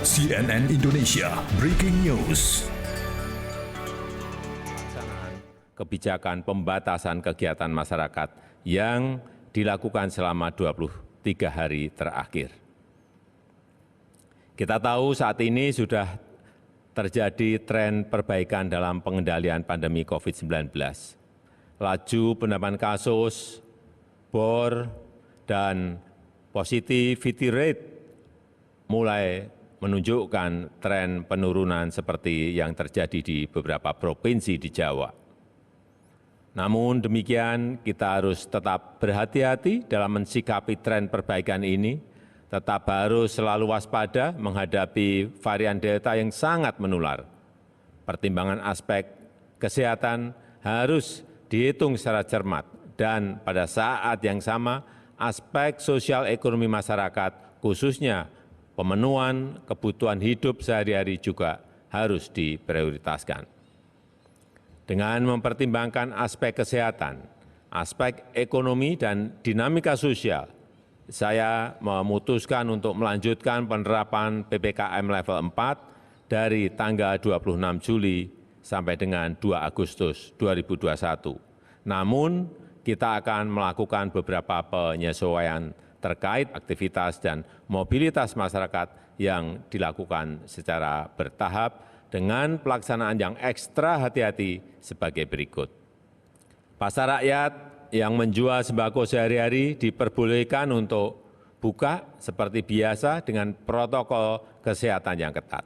CNN Indonesia Breaking News. Kebijakan pembatasan kegiatan masyarakat yang dilakukan selama 23 hari terakhir. Kita tahu saat ini sudah terjadi tren perbaikan dalam pengendalian pandemi COVID-19. Laju penambahan kasus, bor, dan positivity rate mulai menunjukkan tren penurunan seperti yang terjadi di beberapa provinsi di Jawa. Namun demikian, kita harus tetap berhati-hati dalam mensikapi tren perbaikan ini, tetap harus selalu waspada menghadapi varian Delta yang sangat menular. Pertimbangan aspek kesehatan harus dihitung secara cermat, dan pada saat yang sama, aspek sosial ekonomi masyarakat, khususnya pemenuhan kebutuhan hidup sehari-hari juga harus diprioritaskan. Dengan mempertimbangkan aspek kesehatan, aspek ekonomi, dan dinamika sosial, saya memutuskan untuk melanjutkan penerapan PPKM level 4 dari tanggal 26 Juli sampai dengan 2 Agustus 2021. Namun, kita akan melakukan beberapa penyesuaian terkait aktivitas dan mobilitas masyarakat yang dilakukan secara bertahap dengan pelaksanaan yang ekstra hati-hati sebagai berikut. Pasar rakyat yang menjual sembako sehari-hari diperbolehkan untuk buka seperti biasa dengan protokol kesehatan yang ketat.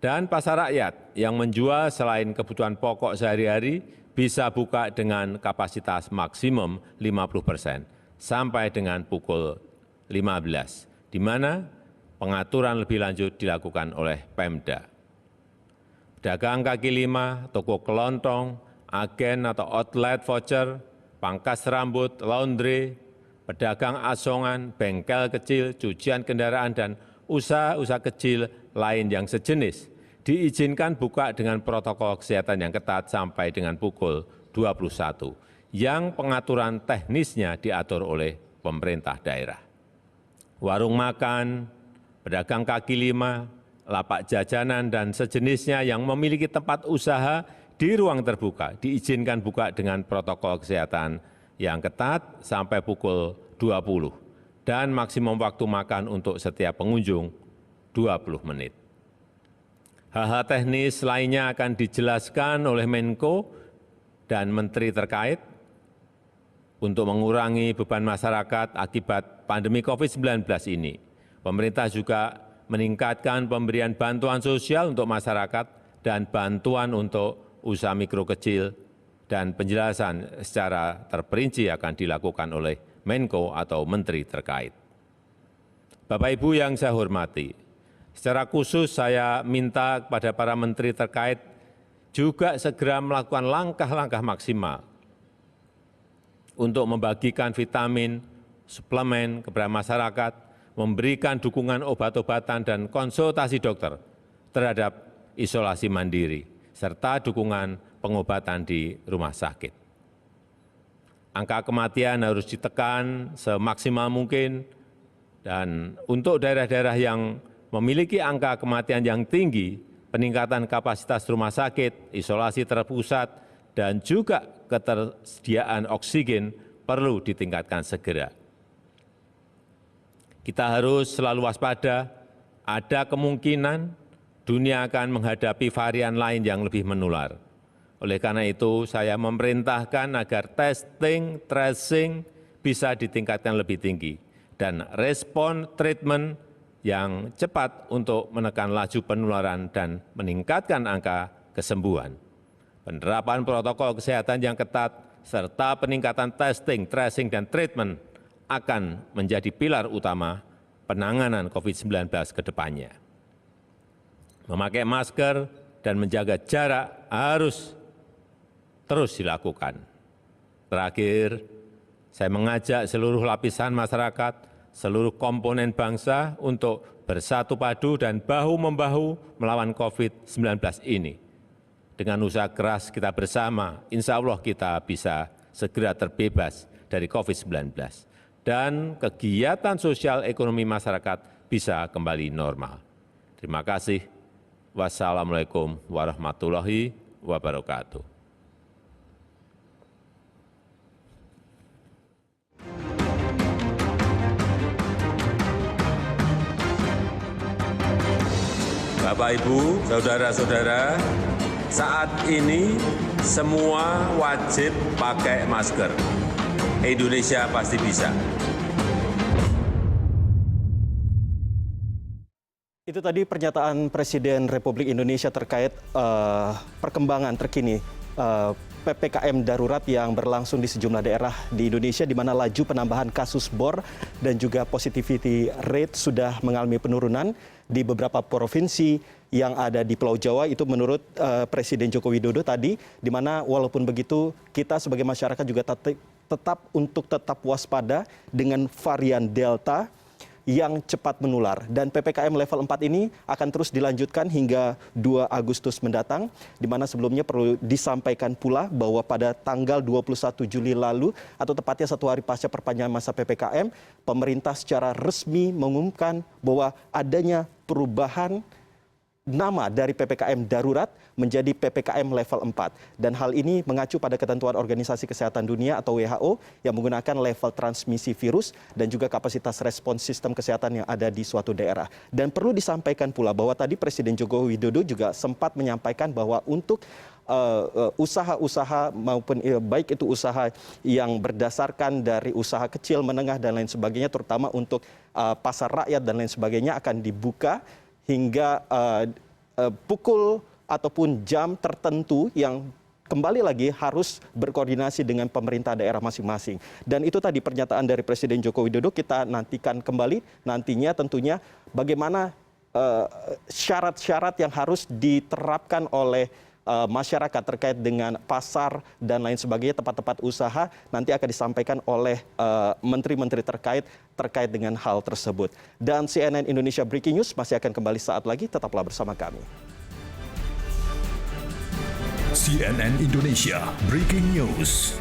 Dan pasar rakyat yang menjual selain kebutuhan pokok sehari-hari bisa buka dengan kapasitas maksimum 50% sampai dengan pukul 15, di mana pengaturan lebih lanjut dilakukan oleh Pemda. Pedagang kaki lima, toko kelontong, agen atau outlet voucher, pangkas rambut, laundry, pedagang asongan, bengkel kecil, cucian kendaraan, dan usaha-usaha kecil lain yang sejenis diizinkan buka dengan protokol kesehatan yang ketat sampai dengan pukul 21, yang pengaturan teknisnya diatur oleh pemerintah daerah. Warung makan, pedagang kaki lima, lapak jajanan, dan sejenisnya yang memiliki tempat usaha di ruang terbuka diizinkan buka dengan protokol kesehatan yang ketat sampai pukul 20 dan maksimum waktu makan untuk setiap pengunjung 20 menit. Hal-hal teknis lainnya akan dijelaskan oleh Menko dan Menteri terkait untuk mengurangi beban masyarakat akibat pandemi COVID-19 ini. Pemerintah juga meningkatkan pemberian bantuan sosial untuk masyarakat dan bantuan untuk usaha mikro kecil, dan penjelasan secara terperinci akan dilakukan oleh Menko atau Menteri terkait. Bapak Ibu yang saya hormati, secara khusus saya minta kepada para menteri terkait juga segera melakukan langkah-langkah maksimal untuk membagikan vitamin, suplemen kepada masyarakat, memberikan dukungan obat-obatan dan konsultasi dokter terhadap isolasi mandiri, serta dukungan pengobatan di rumah sakit. Angka kematian harus ditekan semaksimal mungkin, dan untuk daerah-daerah yang memiliki angka kematian yang tinggi, peningkatan kapasitas rumah sakit, isolasi terpusat, dan juga ketersediaan oksigen perlu ditingkatkan segera. Kita harus selalu waspada, ada kemungkinan dunia akan menghadapi varian lain yang lebih menular. Oleh karena itu, saya memerintahkan agar testing, tracing bisa ditingkatkan lebih tinggi, dan respon treatment yang cepat untuk menekan laju penularan dan meningkatkan angka kesembuhan. Penerapan protokol kesehatan yang ketat, serta peningkatan testing, tracing, dan treatment akan menjadi pilar utama penanganan COVID-19 ke depannya. Memakai masker dan menjaga jarak harus terus dilakukan. Terakhir, saya mengajak seluruh lapisan masyarakat, seluruh komponen bangsa untuk bersatu padu dan bahu-membahu melawan COVID-19 ini. Dengan usaha keras kita bersama, insya Allah kita bisa segera terbebas dari COVID-19. Dan kegiatan sosial ekonomi masyarakat bisa kembali normal. Terima kasih. Wassalamualaikum warahmatullahi wabarakatuh. Bapak, Ibu, saudara-saudara, saat ini semua wajib pakai masker. Indonesia pasti bisa. Itu tadi pernyataan Presiden Republik Indonesia terkait perkembangan terkini PPKM darurat yang berlangsung di sejumlah daerah di Indonesia, di mana laju penambahan kasus BOR dan juga positivity rate sudah mengalami penurunan di beberapa provinsi yang ada di Pulau Jawa. Itu menurut Presiden Joko Widodo tadi, di mana walaupun begitu kita sebagai masyarakat juga tetap waspada dengan varian Delta yang cepat menular. Dan PPKM level 4 ini akan terus dilanjutkan hingga 2 Agustus mendatang, di mana sebelumnya perlu disampaikan pula bahwa pada tanggal 21 Juli lalu, atau tepatnya 1 hari pasca perpanjangan masa PPKM, pemerintah secara resmi mengumumkan bahwa adanya perubahan nama dari PPKM darurat menjadi PPKM level 4. Dan hal ini mengacu pada ketentuan Organisasi Kesehatan Dunia atau WHO yang menggunakan level transmisi virus dan juga kapasitas respons sistem kesehatan yang ada di suatu daerah. Dan perlu disampaikan pula bahwa tadi Presiden Joko Widodo juga sempat menyampaikan bahwa untuk usaha-usaha maupun baik itu usaha yang berdasarkan dari usaha kecil, menengah dan lain sebagainya, terutama untuk pasar rakyat dan lain sebagainya, akan dibuka hingga pukul ataupun jam tertentu yang kembali lagi harus berkoordinasi dengan pemerintah daerah masing-masing. Dan itu tadi pernyataan dari Presiden Joko Widodo. Kita nantikan kembali nantinya tentunya bagaimana syarat-syarat yang harus diterapkan oleh masyarakat terkait dengan pasar dan lain sebagainya, tempat-tempat usaha, nanti akan disampaikan oleh menteri-menteri terkait dengan hal tersebut. Dan CNN Indonesia Breaking News masih akan kembali saat lagi, tetaplah bersama kami. CNN Indonesia Breaking News.